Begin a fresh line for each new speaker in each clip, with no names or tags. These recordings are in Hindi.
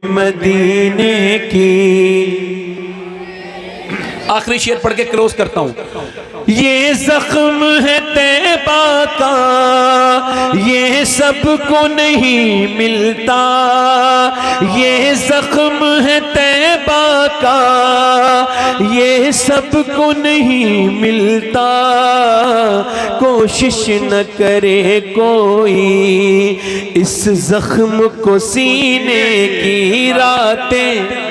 मदीने की। आखिरी शेर पढ़ के क्लोज करता हूं। ये जख्म है तैबा का, ये सबको नहीं मिलता। ये जख्म है तैबा का, ये सबको नहीं मिलता। कोशिश न करे कोई इस जख्म को सीने की। रातें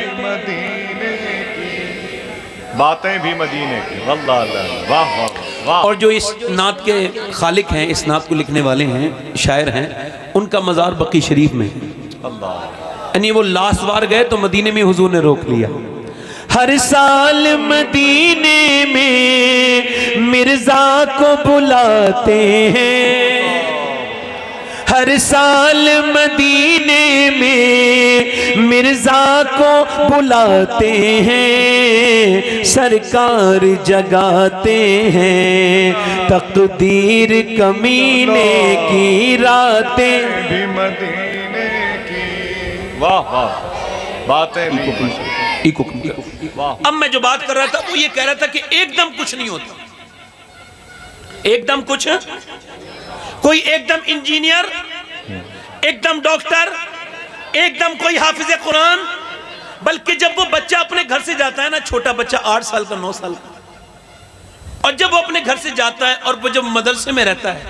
बातें भी मदीने की। वाह वाह वाह।
और जो इस नात के खालिक हैं, इस नात को लिखने वाले हैं, शायर हैं, उनका मज़ार बकी शरीफ में। यानी वो लास्ट बार गए तो मदीने में हुजूर ने रोक लिया। हर साल मदीने में मिर्जा को बुलाते हैं। हर साल मदीने में मिर्जा को बुलाते हैं। सरकार जगाते हैं तकदीर कमीने की। रातें
भी मदीने की। वाह वाह। बातें भी
अब मैं जो बात कर रहा था वो ये कह रहा था कि एकदम कुछ नहीं होता। एकदम कुछ, कोई एकदम इंजीनियर, एकदम डॉक्टर, एकदम कोई हाफिज कुरान, बल्कि जब वो बच्चा अपने घर से जाता है ना, छोटा बच्चा 8 साल का 9 साल का, और जब वो अपने घर से जाता है और वो जब मदरसे में रहता है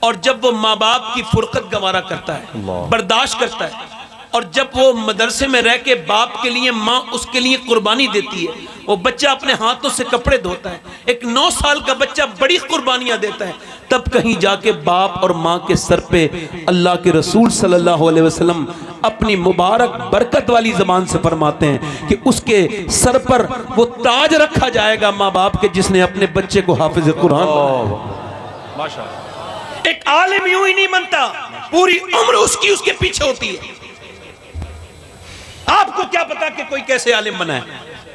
और जब वो माँ बाप की फुरकत गवारा करता है, बर्दाश्त करता है, और जब वो मदरसे में रह के बाप के लिए माँ उसके लिए कुर्बानी देती है, वो बच्चा अपने हाथों से कपड़े धोता है, एक 9 साल का बच्चा बड़ी कुर्बानियां देता है, तब कहीं जाके बाप और माँ के सर पे अल्लाह के रसूल सल्लल्लाहु अलैहि वसल्लम अपनी मुबारक बरकत वाली ज़बान से फरमाते हैं कि उसके सर पर वो ताज रखा जाएगा माँ बाप के, जिसने अपने बच्चे को हाफिज कुरान बनाया। माशाअल्लाह। एक आलिम यूं ही नहीं बनता, पूरी उम्र उसके पीछे होती है। आपको क्या पता कि कोई कैसे आलिम बना है।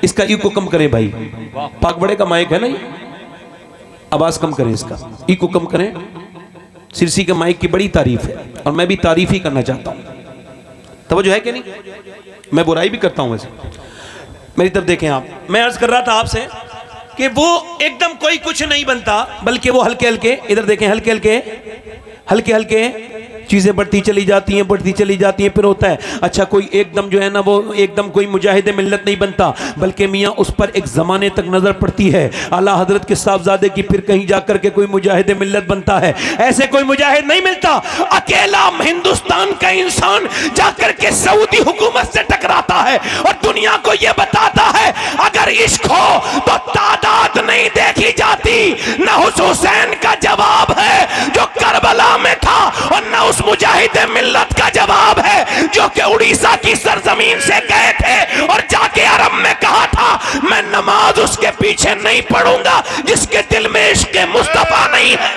इसका इको कम करें भाई, पाक बड़े का माइक है ना, आवाज कम करें, इसका इको कम करें। सिरसी के माइक की बड़ी तारीफ है और मैं भी तारीफ ही करना चाहता हूं। तवज्जो है कि नहीं? मैं बुराई भी करता हूं वैसे। मेरी तरफ देखें आप। मैं अर्ज कर रहा था आपसे कि वो एकदम कोई कुछ नहीं बनता, बल्कि वो हल्के हल्के, इधर देखें, हल्के हल्के हल्के हल्के चीज़ें बढ़ती चली जाती हैं, बढ़ती चली जाती हैं। फिर होता है अच्छा कोई एकदम जो है ना, वो एकदम कोई मुजाहिद मिल्लत नहीं बनता, बल्कि मियाँ उस पर एक ज़माने तक नज़र पड़ती है आला हजरत के साहबजादे की, फिर कहीं जाकर के कोई मुजाहिद मिल्लत बनता है। ऐसे कोई मुजाहिद नहीं मिलता। अकेला हिंदुस्तान का इंसान जाकर के सऊदी हुकूमत से टकराता है और दुनिया को यह बताता है अगर इश्क हो तो तादाद नहीं देखी जाती। न हुसैन का जवाब है जो करबला में था, और न उस मुजाहिद मिल्लत का जवाब है जो कि उड़ीसा की सरजमीन से गए थे और जाके अरब में कहा था मैं नमाज उसके पीछे नहीं पढ़ूंगा जिसके दिल में इश्क मुस्तफा नहीं है।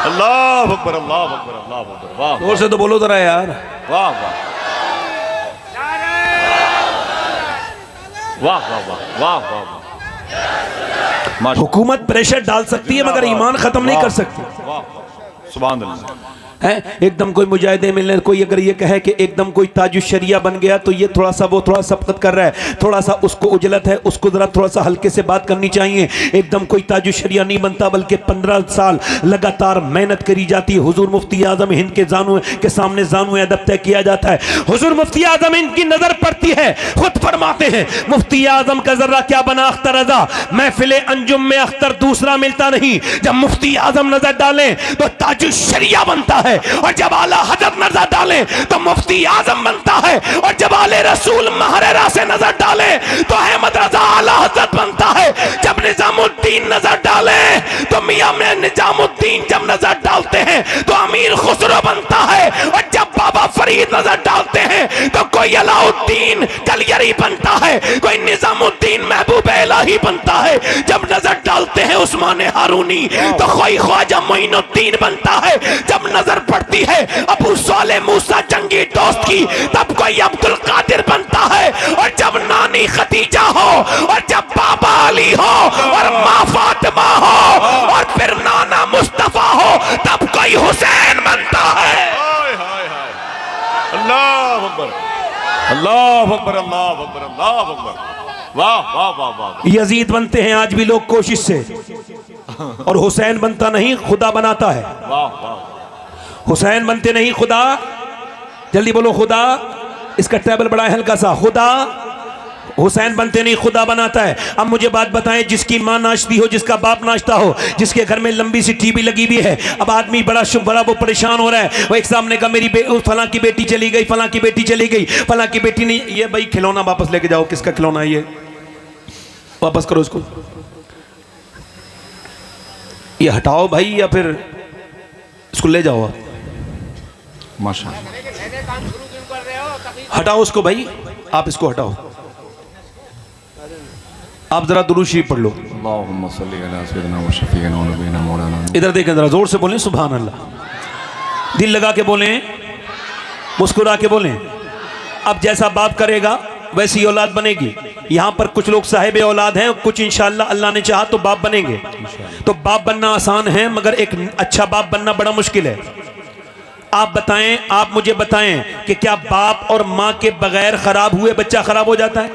अल्लाह अकबर, अल्लाह अकबर, अल्लाह अकबर। वाह,
जोर से तो बोलो जरा यार।
वाह वाह वाह वाह वाह वाह।
हुकूमत प्रेशर डाल सकती है मगर ईमान खत्म नहीं कर सकती।
सुभान अल्लाह।
है एकदम कोई मुजाहिदे मिलने, कोई अगर ये कहे कि एकदम कोई ताजुश शरिया बन गया तो ये थोड़ा सा, वो थोड़ा सबकत कर रहा है, थोड़ा सा उसको उजलत है, उसको जरा थोड़ा सा हल्के से बात करनी चाहिए। एकदम कोई ताजुश शरिया नहीं बनता, बल्कि 15 साल लगातार मेहनत करी जाती है। हुजूर मुफ्ती आजम हिंद के जानू के सामने जानू अदब तय किया जाता है। हुजूर मुफ्ती आजम हिंद की नजर पड़ती है, खुद फरमाते हैं मुफ्ती आजम का जर्रा क्या बना अख्तर रजा, महफिले अंजुम में अख्तर दूसरा मिलता नहीं। जब मुफ्ती आजम नजर डालें तो ताजुश शरिया बनता है, और जब आला हजरत नजर डालें तो मुफ्ती आजम बनता है, और जब आले रसूल महरेरा से नजर डालें तो अहमद रजा आला हजरत बनता है। जब निजामुद्दीन नजर डालें तो मियां में निजामुद्दीन जब नजर डालते हैं तो अमीर खुसरो बनता है, और जब बाबा फरीद नजर डालते हैं तो कोई अलाउद्दीन कलियरी बनता है, कोई निजामुद्दीन महबूब इलाही बनता है। जब नजर डालते हैं उस्मान हारूनी तो कोई ख्वाजा मोइनुद्दीन बनता है। जब नजर पड़ती है अबू साले मूसा जंगी दोस्त की तब कोई अब्दुल कादिर बनता है, और जब नानी खदीजा हो, और जब बाबा अली हो, और माँ फातिमा हो, और फिर नाना मुस्तफा हो, तब कोई हुसैन बनता है।
अल्लाह अकबर। अल्लाह अकबर, अल्लाह अकबर, अल्लाह अकबर। वाह वाह वाह वाह।
यजीद बनते हैं आज भी लोग कोशिश से, और हुसैन बनता नहीं, खुदा बनाता है।
वाह वाह।
हुसैन बनते नहीं, खुदा, जल्दी बोलो खुदा। इसका टेबल बड़ा है हल्का सा। खुदा, हुसैन बनते नहीं, खुदा बनाता है। अब मुझे बात बताएं, जिसकी माँ नाचती हो, जिसका बाप नाचता हो, जिसके घर में लंबी सी टीवी लगी हुई है, अब आदमी बड़ा वो परेशान हो रहा है। वो एक सामने का मेरी फलां की बेटी चली गई, फलां की बेटी चली गई, फलां की बेटी नहीं, ये भाई खिलौना वापस लेके जाओ। किसका खिलौना है ये? वापस करो इसको, ये हटाओ भाई, या फिर इसको ले जाओ आप।
माशाअल्लाह।
हटाओ उसको भाई, आप इसको हटाओ। आप जरा दुरूद शरीफ पढ़ लो।
अल्लाहुम्मा सल्ली अला सय्यिदिना व शफीना व नबीना मौलाना।
इधर देखें, जरा जोर से बोलें सुभान अल्लाह, दिल लगा के बोलें, मुस्कुरा के बोलें। अब जैसा बाप करेगा वैसी औलाद बनेगी। यहाँ पर कुछ लोग साहिब औलाद हैं, कुछ इंशाअल्लाह अल्लाह ने चाहा तो बाप बनेंगे। तो बाप बनना आसान है, मगर एक अच्छा बाप बनना बड़ा मुश्किल है। आप बताएं, आप मुझे बताएं कि क्या बाप और माँ के बगैर खराब हुए बच्चा खराब हो जाता है?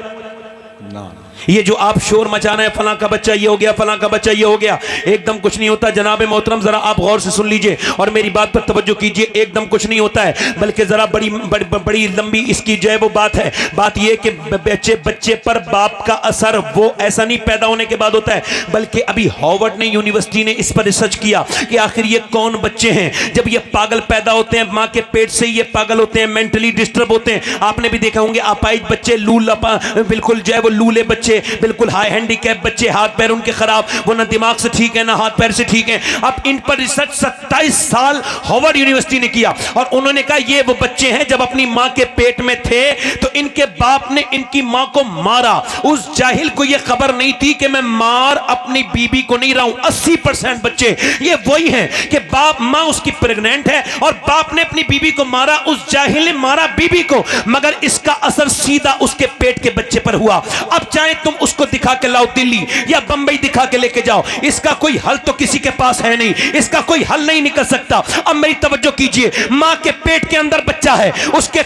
ना।
ये जो आप शोर मचाना है, फलां का बच्चा ये हो गया, फलां का बच्चा ये हो गया, एकदम कुछ नहीं होता। जनाब मोहतरम, जरा आप गौर से सुन लीजिए और मेरी बात पर तवज्जो कीजिए। एकदम कुछ नहीं होता है, बल्कि जरा बड़ी लंबी इसकी जो है वो बात है। बात ये कि बच्चे पर बाप का असर वो ऐसा नहीं पैदा होने के बाद होता है, बल्कि अभी हार्वर्ड ने, यूनिवर्सिटी ने इस पर रिसर्च किया कि आखिर ये कौन बच्चे हैं। जब ये पागल पैदा होते हैं माँ के पेट से, ये पागल होते हैं, मेंटली डिस्टर्ब होते हैं। आपने भी देखा होंगे अपाहिज बच्चे, बिल्कुल जो है वो लूले बच्चे, बिल्कुल हाई हैंडीकैप बच्चे, हाथ पैर उनके खराब, वो ना दिमाग से ठीक है ना हाथ पैर से ठीक है। अब इन पर रिसर्च 27 साल हार्वर्ड यूनिवर्सिटी ने किया और उन्होंने कहा ये वो बच्चे हैं जब अपनी मां के पेट में थे तो इनके बाप ने इनकी मां को मारा। उस जाहिल को यह खबर नहीं थी कि मैं मार अपनी बीबी को नहीं रहा हूं। 80% बच्चे ये वही हैं कि बाप, मां उसकी प्रेग्नेंट है और बाप ने अपनी बीबी को मारा। उस जाहिल ने मारा बीबी को, मगर इसका असर सीधा उसके पेट के बच्चे पर हुआ। अब चाहे तुम उसको दिखा के लाओ दिल्ली या बंबई दिखा के लेके जाओ, इसका कोई हल तो किसी के पास है नहीं, इसका कोई हल नहीं निकल सकता। अब मेरी तवज्जो कीजिए, मां के पेट के अंदर बच्चा है, उसके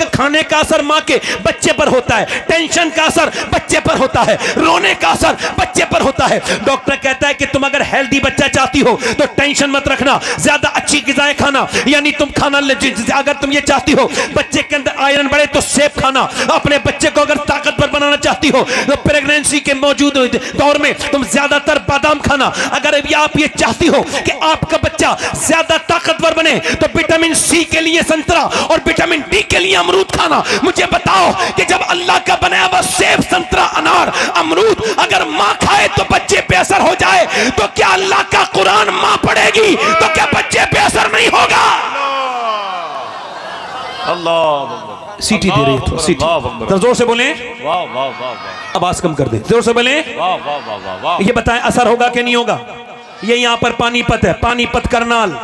खाने का असर मां के बच्चे पर होता है, टेंशन का असर बच्चे पर होता है, रोने का असर बच्चे पर होता है। डॉक्टर कहता है कि तुम अगर हेल्दी बच्चा चाहती हो तो टेंशन मत रखना, ज्यादा अच्छी गिजाएं खाना, यानी तुम खाना, अगर तुम ये चाहती हो बच्चे के अंदर आयरन बढ़े तो सेब खाना। अपने बच्चे को अगर ताकतवर बनाना चाहती हो तो प्रेगनेंसी के मौजूद दौर में तुम ज्यादातर बादाम खाना। अगर आप ये चाहती हो कि आपका बच्चा ज्यादा ताकतवर बने तो विटामिन सी के लिए संतरा और विटामिन डी के लिए अमरूद खाना। मुझे बताओ कि जब अल्लाह का बनाया हुआ सेब, संतरा, अनार, अमरूद अगर मां खाए तो बच्चे पे असर हो जाए, तो क्या अल्लाह का कुरान मां पढ़ेगी तो क्या बच्चे पे असर नहीं होगा?
अल्लाह
सीटी दे रही है, सीटी तो जोर से बोले,
वाह वाह वाह वाह।
आवाज कम कर दे, जोर से बोले,
वाह वाह वाह वाह वाह।
ये बताएं असर होगा कि नहीं होगा? ये यहाँ पर पानीपत है, पानीपत करनाल,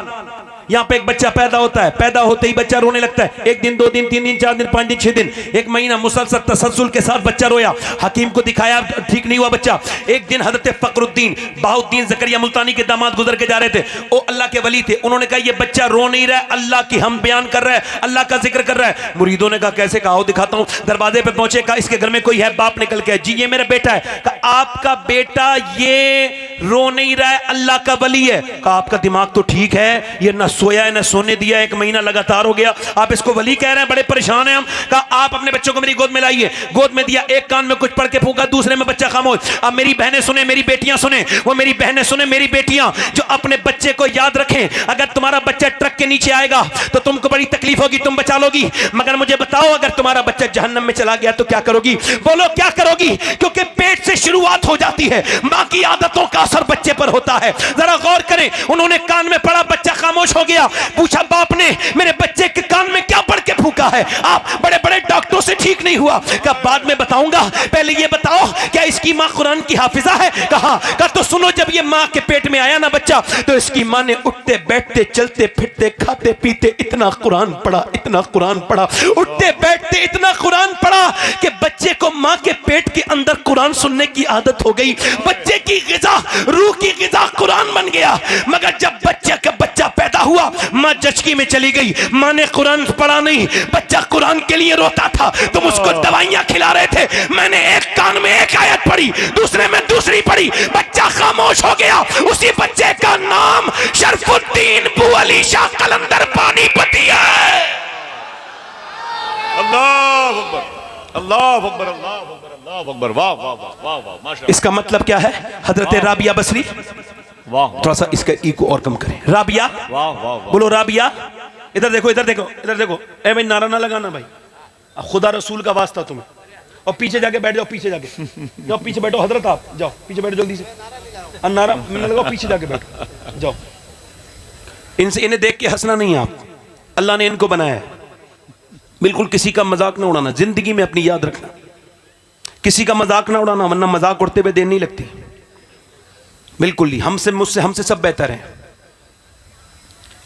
यहाँ पे एक बच्चा पैदा होता है, पैदा होते ही बच्चा रोने लगता है। 1 दिन 2 दिन 3 दिन 4 दिन 5 दिन 6 दिन 1 महीना मुसलसल तसलसल के साथ बच्चा रोया, हकीम को दिखाया, ठीक नहीं हुआ बच्चा। एक दिन हजरत फखरुद्दीन बहाउद्दीन जकरिया मुल्तानी के दामाद गुजर के जा रहे थे, वो अल्लाह के वली थे। उन्होंने कहा ये बच्चा रो नहीं रहा है, अल्लाह की हम बयान कर रहा है, अल्लाह का जिक्र कर रहा है। मुरीदों ने कहा कैसे? कहा दिखाता हूँ। दरवाजे पे पहुंचे, कहा इसके घर में कोई है? बाप निकल के, जी ये मेरा बेटा है। कहा आपका बेटा ये रो नहीं रहा है, अल्लाह का वली है। कहा आपका दिमाग तो ठीक है, ये ना सोया है ना सोने दिया, 1 महीना लगातार हो गया, आप इसको वली कह रहे हैं, बड़े परेशान हैं हम। कहा आप अपने बच्चों को मेरी गोद में लाइए। गोद में दिया, एक कान में कुछ पढ़ के फूका, दूसरे में बच्चा खामोश। अब मेरी बहनें सुने, मेरी बेटियां सुने, वो मेरी बहनें सुने, मेरी बेटियां जो अपने बच्चे को याद रखें। अगर तुम्हारा बच्चा ट्रक के नीचे आएगा तो तुमको बड़ी तकलीफ होगी, तुम बचा लोगी, मगर मुझे बताओ अगर तुम्हारा बच्चा जहन्नम में चला गया तो क्या करोगी? बोलो क्या करोगी? क्योंकि पेट से शुरुआत हो जाती है, मां की आदतों का असर बच्चे पर होता है। जरा गौर करें, उन्होंने कान में पढ़ा, बच्चा खामोश हो गया। पूछा बाप ने मेरे बच्चे के कान में क्या पढ़ के फूका है? आप बड़े बड़े डॉक्टरों से ठीक नहीं हुआ। कहा बाद में बताऊंगा, पहले ये बताओ क्या इसकी मां कुरान की हाफिजा है? कहा तो सुनो, जब ये मां के पेट में आया ना बच्चा तो इसकी मां ने उठते बैठते चलते फिरते खाते पीते इतना कुरान पढ़ा, इतना कुरान पढ़ा, उठते बैठते इतना कुरान पढ़ा कि बच्चे को मां के पेट के अंदर कुरान सुनने की आदत हो गई। बच्चे की गिजा, रूह की गिजा कुरान बन गया। मगर जब बच्चा पैदा पैदा हुआ, माँ जचकी में चली गई, माँ ने कुरान पढ़ा नहीं, बच्चा कुरान के लिए रोता था, तुम उसको दवाइयां खिला रहे थे, मैंने एक कान में एक आयत पढ़ी, दूसरे में दूसरी पढ़ी, बच्चा खामोश हो गया। उसी बच्चे का नाम शरफुद्दीन बू अली शाह कलंदर पानीपती है।
अल्लाह अकबर, अल्लाह अकबर, अल्लाह अकबर, अल्लाह अकबर। वाह वाह वाह वाह वाह, माशाअल्लाह।
इसका मतलब क्या है? हजरत राबिया बसरी,
वाह,
थोड़ा सा इसका ई को और कम करें। राबिया,
वाह वाह वाह।
बोलो राबिया। इधर देखो, इधर देखो, इधर देखो। ए भाई नारा ना लगाना भाई, खुदा रसूल का वास्ता तुम्हें। और पीछे जाके बैठ जाओ, पीछे जाके जाओ, पीछे बैठो हजरत, आप जाओ पीछे बैठो जल्दी से। नारा मैंने लगाओ, पीछे जाके बैठो, जाओ। इनसे इन्हें देख के हंसना नहीं है, आप अल्लाह ने इनको बनाया है। बिल्कुल किसी का मजाक ना उड़ाना, जिंदगी में अपनी याद रखना, किसी का मजाक ना उड़ाना, वरना मजाक उड़ते हुए देर नहीं लगती। बिल्कुल नहीं, हमसे मुझसे हमसे सब बेहतर है।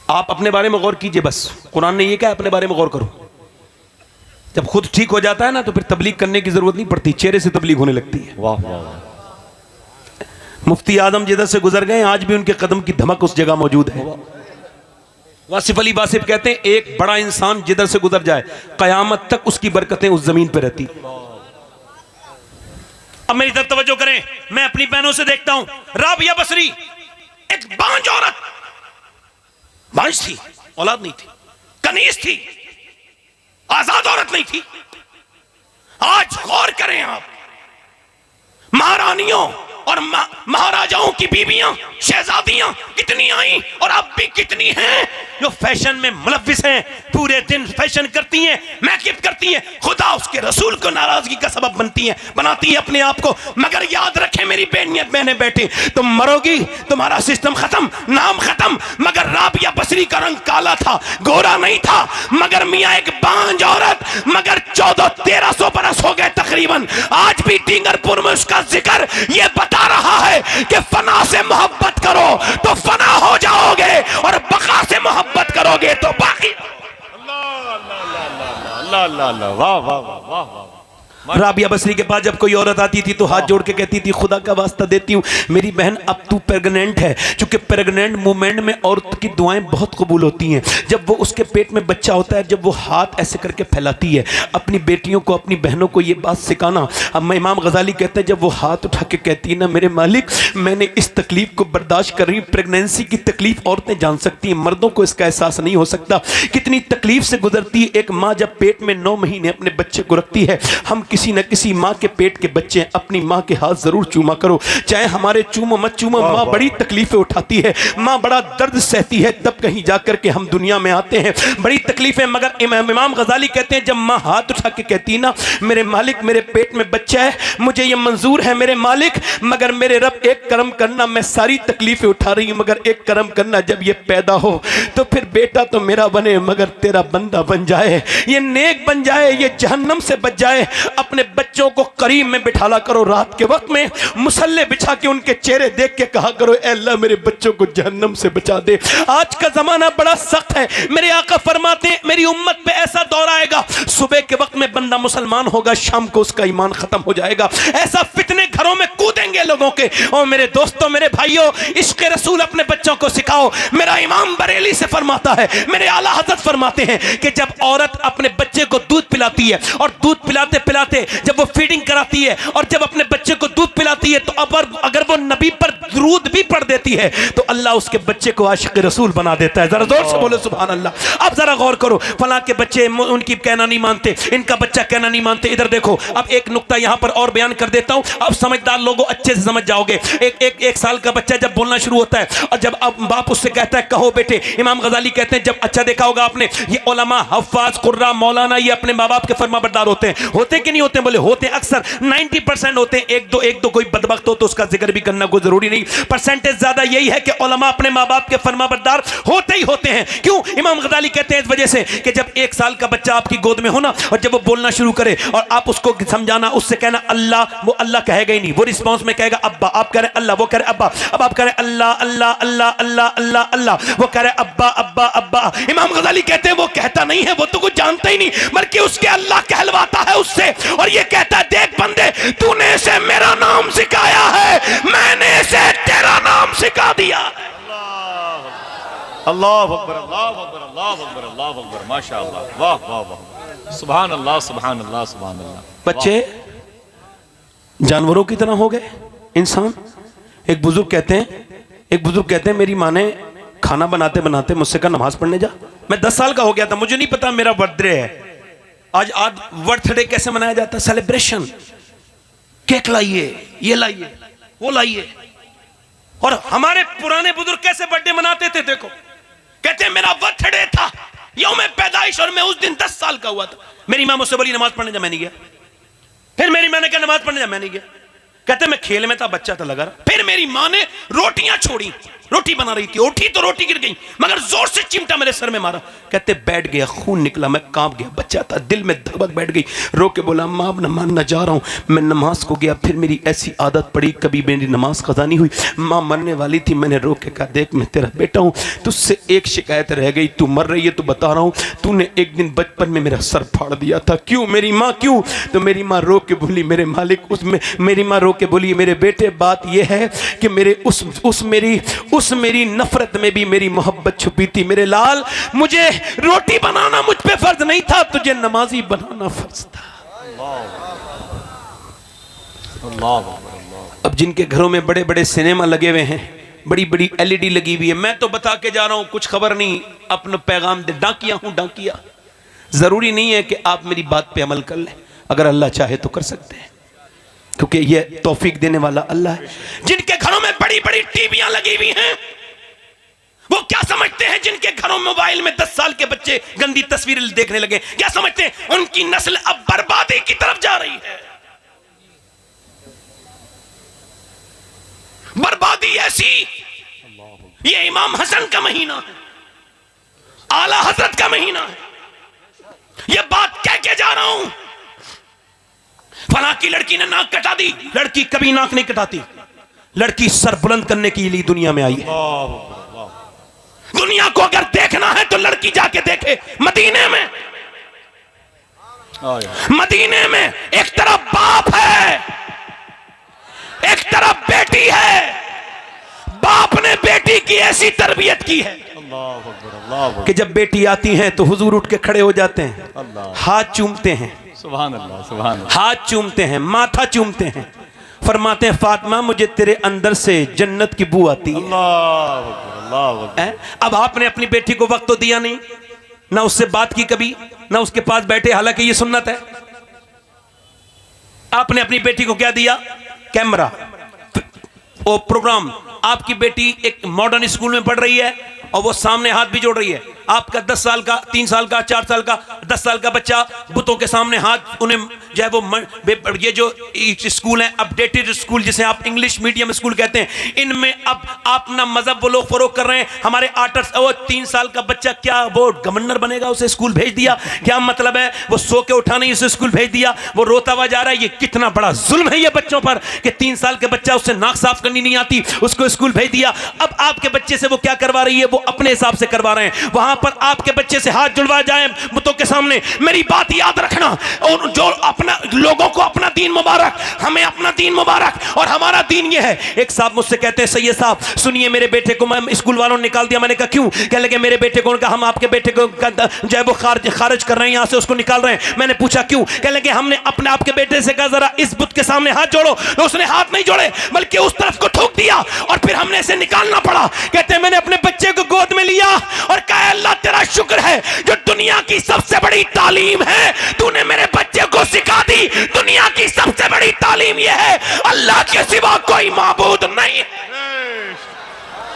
आप अपने बारे में गौर कीजिए, बस कुरान ने ये कहा अपने बारे में गौर करो। जब खुद ठीक हो जाता है ना, तो फिर तबलीग करने की जरूरत नहीं पड़ती, चेहरे से तबलीग होने लगती है।
वाह वाह।
मुफ्ती आजम जिधर से गुजर गए, आज भी उनके कदम की धमक उस जगह मौजूद है। वासिफ अली वासिफ कहते हैं, एक बड़ा इंसान जिधर से गुजर जाए, कयामत तक उसकी बरकतें उस जमीन पर रहती। अब मेरी तरफ तवज्जो करें, मैं अपनी बहनों से देखता हूं, राबिया बसरी एक बांझ औरत, बांझ थी, औलाद नहीं थी, कनीज थी, आजाद औरत नहीं थी। आज गौर करें आप, महारानियों और महाराजाओं की बीवियां, शहजादियां कितनी आई और अब भी कितनी हैं जो फैशन में मुलव्विस हैं, पूरे दिन फैशन करती हैं, मेकअप करती हैं, खुदा उसके रसूल को नाराजगी का सबब बनती हैं, बनाती हैं अपने आप को। मगर याद रखें मेरी बहनें बेटी, तुम मरोगी, तुम्हारा सिस्टम खत्म, नाम खत्म। मगर राबिया बसरी का रंग काला था, गोरा नहीं था, मगर मियां एक बांझ औरत, मगर 1400-1300 बरस हो गए तकरीबन, आज भी डींगरपुर में उसका जिक्र ये बता रहा है कि फना से मोहब्बत करो तो फना हो जाओगे, और बका से मोहब्बत करोगे तो बाकी।
अल्लाह अल्लाह अल्लाह अल्लाह अल्लाह, वाह वाह वाह वाह वाह।
राबिया बसरी के पास जब कोई औरत आती थी तो हाथ जोड़ के कहती थी, खुदा का वास्ता देती हूँ मेरी बहन, अब तू प्रेग्नेंट है। चूंकि प्रेग्नेंट मूवमेंट में औरत की दुआएं बहुत कबूल होती हैं। जब वो उसके पेट में बच्चा होता है, जब वो हाथ ऐसे करके फैलाती है, अपनी बेटियों को, अपनी बहनों को ये बात सिखाना। अब मैं इमाम गजाली कहते हैं, जब वो हाथ उठा के कहती है ना, मेरे मालिक मैंने इस तकलीफ को बर्दाश्त कर रही हूँ। प्रेगनेंसी की तकलीफ औरतें जान सकती हैं, मर्दों को इसका एहसास नहीं हो सकता, कितनी तकलीफ से गुजरती है एक माँ जब पेट में 9 महीने अपने बच्चे को रखती है। हम किसी न किसी माँ के पेट के बच्चे, अपनी माँ के हाथ जरूर चूमा करो, चाहे हमारे चूमो मत चूमो। माँ बड़ी तकलीफें उठाती है, माँ बड़ा दर्द सहती है, तब कहीं जाकर के हम दुनिया में आते हैं, बड़ी तकलीफें। मगर इमाम गजाली कहते हैं, जब माँ हाथ उठा के कहती ना, मेरे मालिक मेरे पेट में बच्चा है, मुझे ये मंजूर है मेरे मालिक, मगर मेरे रब एक करम करना, मैं सारी तकलीफें उठा रही हूँ, मगर एक करम करना, जब ये पैदा हो तो फिर बेटा तो मेरा बने मगर तेरा बंदा बन जाए, ये नेक बन जाए, ये जहन्नम से बच जाए। अपने बच्चों को करीब में बिठाला करो, रात के वक्त में मुसल्ले बिछा के उनके चेहरे देख के कहा करो, ऐ अल्लाह मेरे बच्चों को जहन्नम से बचा दे। आज का जमाना बड़ा सख्त है, मेरे आका फरमाते हैं मेरी उम्मत पे ऐसा दौर आएगा, सुबह के वक्त में बंदा मुसलमान होगा, शाम को उसका ईमान खत्म हो जाएगा, ऐसा फितने घरों में कूदेंगे लोगों के। और मेरे दोस्तों, मेरे भाइयों, इश्क़ रसूल अपने बच्चों को सिखाओ। मेरा इमाम बरेली से फरमाता है, मेरे आला हज़रत फरमाते हैं कि जब औरत अपने बच्चे को दूध पिलाती है, और दूध पिलाते पिलाते जब वो फीडिंग कराती है, और जब अपने बच्चे को दूध पिलाती है, तो अगर वो नबी पर दुरूद भी पढ़ देती है, तो अल्लाह उसके बच्चे को आशिक़ रसूल बना देता है। जरा जोर से बोलो सुभान अल्लाह। अब जरा गौर करो, फलां के बच्चे उनकी कहना नहीं मानते, इनका बच्चा कहना नहीं मानते। इधर देखो, अब एक नुक्ता यहां पर और बयान कर देता हूं, अब समझदार लोगों अच्छे से समझ जाओगे। एक साल का बच्चा जब बोलना शुरू होता है, और जब अब बाप उससे कहता है कहो बेटे, इमाम गजाली कहते हैं, जब अच्छा देखा होगा आपने, ये उलमा, हफ्फाज, कुर्रा, मौलाना, ये अपने माँ बाप के फरमाबरदार होते हैं। होते कि नहीं होते? बोले होते, अक्सर 90% होते हैं। एक दो कोई बदबख्त हो तो उसका जिक्र भी करना कोई जरूरी नहीं, परसेंटेज ज्यादा यही है कि उलमा अपने माँ बाप के फरमाबरदार होते ही होते हैं। क्यों? इमाम गजाली कहते हैं इस वजह से कि जब 1 साल का बच्चा आपकी गोद में हो ना, और जब वो बोलना शुरू करे, और आप उसको समझाना, उससे कहना अल्लाह, वो अल्लाह कहेगा ही नहीं, वो रिस्पॉन्स में कहेगा अब्बा, आप कह रहे अल्लाह, वो कह रहे अब्बा, अब आप कह रहे अल्लाह अल्लाह अल्लाह अल्लाह अल्लाह अल्लाह, वो कह रहे अब्बा अब्बा अब्बा। इमाम गजाली कहते हैं वो कहता नहीं है, वो तो कुछ जानता ही नहीं, बल्कि उसके अल्लाह कहलवाता है उससे, और ये कहता है देख बंदे, तूने इसे मेरा नाम सिखाया है, मैंने इसे तेरा नाम सिखा दिया।
अल्लाह अकबर अल्लाह अकबर अल्लाह अकबर अल्लाह अकबर माशाअल्लाह वाह वाह वाह सुभान अल्लाह सुभान अल्लाह सुभान अल्लाह।
बच्चे जानवरों की तरह हो गए इंसान। एक बुजुर्ग कहते हैं मेरी माँ ने खाना बनाते बनाते मुझसे कहा नमाज पढ़ने जा। मैं 10 साल का हो गया था, मुझे नहीं पता मेरा बर्थडे है। आज बर्थडे कैसे मनाया जाता है, सेलिब्रेशन, केक लाइए, ये लाइए, वो लाइए। और हमारे पुराने बुजुर्ग कैसे बर्थडे मनाते थे देखो, कहते हैं मेरा बर्थडे था, यौम पैदाइश, और मैं उस दिन 10 साल का हुआ था। मेरी माँ मुझसे बोली नमाज पढ़ने जा, मैं नहीं गया। फिर मेरी माँ ने कहा नमाज पढ़ने जा, मैं नहीं गया। कहते मैं खेल में था, बच्चा था, लगा रहा। फिर मेरी माँ ने रोटियां छोड़ी, रोटी बना रही थी, उठी तो रोटी गिर गई, मगर जोर से चिमटा मेरे सर में मारा। कहते बैठ गया, खून निकला, मैं कांप गया, बच्चा था, दिल में धड़क बैठ गई। रो के बोला माँ अब न जा रहा हूं। मैं नमाज को गया, फिर मेरी ऐसी आदत पड़ी, कभी मेरी नमाज कज़ा नहीं हुई। माँ मरने वाली थी, मैंने रो के कहा देख मैं तेरा बेटा हूं, तुझसे एक शिकायत रह गई, तू मर रही है तो बता रहा हूं, तूने एक दिन बचपन में मेरा सर फाड़ दिया था। क्यों मेरी माँ, क्यों? तो मेरी माँ रो के बोली मेरे मालिक, उसमें मेरी माँ रो के बोली मेरे बेटे बात यह है कि मेरे उस मेरी नफरत में भी मेरी मोहब्बत छुपी थी। मेरे लाल, मुझे रोटी बनाना मुझ पे फर्ज नहीं था, तुझे नमाजी बनाना फर्ज था। अब जिनके घरों में बड़े बड़े सिनेमा लगे हुए हैं, बड़ी बड़ी LED लगी हुई है, मैं तो बता के जा रहा हूं, कुछ खबर नहीं, अपना पैगाम दे, डाकिया हूं डाकिया। जरूरी नहीं है कि आप मेरी बात पे अमल कर लें, अगर अल्लाह चाहे तो कर सकते हैं, क्योंकि यह तौफीक देने वाला अल्लाह है। जिनके घरों में बड़ी बड़ी टीवियां लगी हुई हैं, वो क्या समझते हैं? जिनके घरों में मोबाइल में 10 साल के बच्चे गंदी तस्वीरें देखने लगे, क्या समझते हैं उनकी नस्ल अब बर्बादी की तरफ जा रही है? बर्बादी ऐसी, ये इमाम हसन का महीना है, आला हजरत का महीना है, ये बात कह के जा रहा हूं। फलां की लड़की ने नाक कटा दी, लड़की कभी नाक नहीं कटाती, लड़की सर बुलंद करने के लिए दुनिया में आई है। दुनिया को अगर देखना है तो लड़की जाके देखे मदीने में। मदीने में एक तरफ बाप है, एक तरफ बेटी है। बाप ने बेटी की ऐसी तरबियत की है कि जब बेटी आती है तो हुजूर उठ के खड़े हो जाते हैं, हाथ चूमते हैं,
सुभान अल्लाह सुभान अल्लाह,
हाथ चूमते हैं, माथा चूमते हैं, फरमाते हैं फातिमा मुझे तेरे अंदर से जन्नत की बू आती है। अब आपने अपनी बेटी को वक्त तो दिया नहीं, ना उससे बात की कभी, ना उसके पास बैठे, हालांकि ये सुन्नत है। आपने अपनी बेटी को क्या दिया? कैमरा और प्रोग्राम। आपकी बेटी एक मॉडर्न स्कूल में पढ़ रही है और वो सामने हाथ भी जोड़ रही है। आपका 10 साल का, 3 साल का, 4 साल का, 10 साल का बच्चा बुतों के सामने हाथ, उन्हें जो है वो ये जो स्कूल है अपडेटेड स्कूल, जिसे आप इंग्लिश मीडियम स्कूल कहते हैं, इनमें अब अपना मजहब वो लोग फरोग कर रहे हैं। हमारे 3 साल का बच्चा क्या वो गवर्नर बनेगा? उसे स्कूल भेज दिया, क्या मतलब है? वो सो के उठा नहीं, उसे स्कूल भेज दिया, वो रोता हुआ जा रहा है। ये कितना बड़ा जुल्म है ये बच्चों पर कि 3 साल के बच्चा, उससे नाक साफ करनी नहीं आती, उसको स्कूल भेज दिया। अब आपके बच्चे से वो क्या करवा रही है? वो अपने हिसाब से करवा रहे हैं। वहां पर आपके बच्चे से हाथ जुड़वा जाए बुतों के सामने, मेरी बात याद रखना, और जो अपना लोगों को अपना दीन मुबारक, हमें अपना दीन मुबारक, और हमारा दीन ये है। एक साहब मुझसे कहते हैं सैयद साहब सुनिए, मेरे बेटे को मैं स्कूल वालों ने निकाल दिया। मैंने कहा क्यों? कहने लगे मेरे बेटे को, उनका हम आपके बेटे को जो है वो खारिज कर रहे हैं, यहां से उसको निकाल रहे हैं। मैंने पूछा क्यों? कहने लगे हमने अपने आपके बेटे से कहा जरा इस बुत के सामने हाथ जोड़ो, तो उसने हाथ नहीं जोड़े बल्कि उस तरफ को ठोक दिया, और फिर हमने इसे निकालना पड़ा। कहते हैं मैंने अपने बच्चे को गोद में लिया और कहा अल्लाह तेरा शुक्र है, जो दुनिया की सबसे बड़ी तालीम है तूने मेरे बच्चे को सिखा दी। दुनिया की सबसे बड़ी तालीम यह है अल्लाह के सिवा कोई माबूद नहीं है।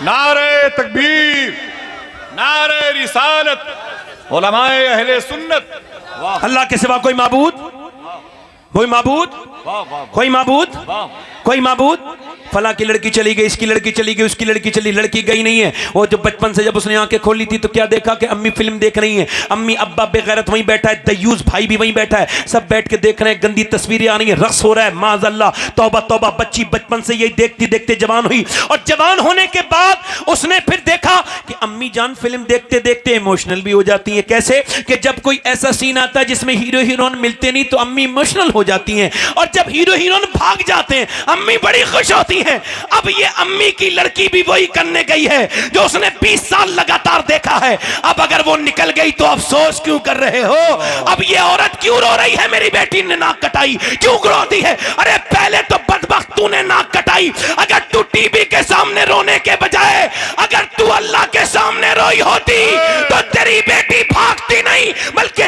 नारे तकबीर, नारे रिसालत, उलमाए अहले सुन्नत।
अल्लाह के सिवा कोई माबूद, कोई माबूद, कोई माबूद, कोई माबूद। फला की लड़की चली गई, इसकी लड़की चली गई, उसकी लड़की चली, लड़की गई नहीं है। वो जो बचपन से जब उसने आंखें खोली थी तो क्या देखा कि अम्मी फिल्म देख रही हैं, अम्मी अब्बा बेगैरत वहीं बैठा है, दयूस भाई भी वहीं बैठा है, सब बैठ के देख रहे हैं, गंदी तस्वीरें आ रही हैं, रक्स हो रहा है, माज़अल्लाह, तौबा तौबा। बच्ची बचपन से यही देखती देखते जवान हुई, और जवान होने के बाद उसने फिर देखा कि अम्मी जान फिल्म देखते देखते इमोशनल भी हो जाती है। कैसे? कि जब कोई ऐसा सीन आता है जिसमें हीरो हीरोइन मिलते नहीं तो अम्मी इमोशनल हो जाती हैं, और जब हीरो हीरोइन भाग जाते हैं अम्मी बड़ी खुश होती है। अब ये अम्मी की लड़की भी वही करने गई है जो उसने 20 साल लगातार देखा है। अब अगर वो निकल गई तो अफसोस क्यों कर रहे हो? अब ये औरत क्यों रो रही है, मेरी बेटी ने नाक कटाई, क्यों रोती है? अरे पहले तो बदबख्त तूने नाक कटाई। अगर तू टीवी के सामने रोने के बजाय अगर तू अल्लाह के सामने रोई होती तो तेरी बेटी भागती नहीं बल्कि